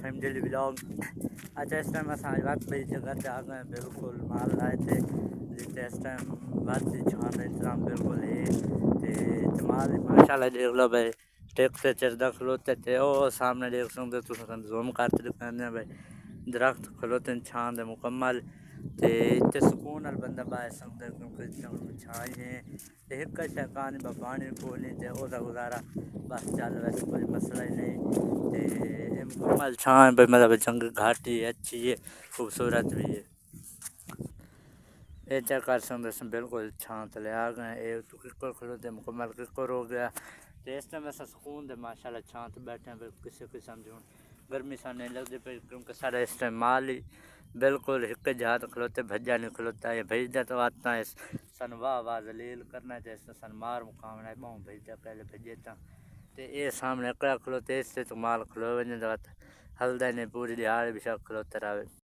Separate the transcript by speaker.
Speaker 1: Family vlog. اچھا اس time اصل وقت بھائی جگہ سے آ گئے بالکل مال لائے تھے جیتے اس ٹائم بات کی چھان کا انتظام بالکل ہے جمال ماشاء اللہ دیکھ لو بھائی ٹیک سے چردہ کھلوتے تھے وہ سامنے دیکھ سکتے تو زوم کرتے دکھانے بھائی درخت کھلوتے چھان دے مکمل تے اتنے سکون نال بندہ باہر سکتا ہے کیونکہ چھائی ہیں ایک شیطان پانی پونی تے وہ گزارا بس چل ویسے کوئی مسئلہ ہی نہیں تے مکمل چھان بھائی مطلب جنگ گھاٹی اچھی ہے خوبصورت بھی ہے. یہ چیک کر سکتے بالکل چھان تلے آ گئے یہ تو ککر کھلوتے مکمل ککر ہو گیا تو اس ٹائم ایسا سکون دے ماشاء اللہ چھان تو بیٹھے ہیں کسی قسم کی گرمی سا نہیں لگتی پہ کیونکہ سارا اس ٹائم مال ہی بالکل ایک جہات کھلوتے بھجا نہیں کھلوتا ہے بھیجتا تو آتا ہے سن واہ ذلیل کرنا چاہیے سن مار مقام ہے بہت بھیجتا پہلے بھیجتا تو یہ سامنے کڑا کھلوتے اس سے تو مال کھلو نہیں ہلدا نہیں پوری دیہڑ بھی سب کھلوتے رہے.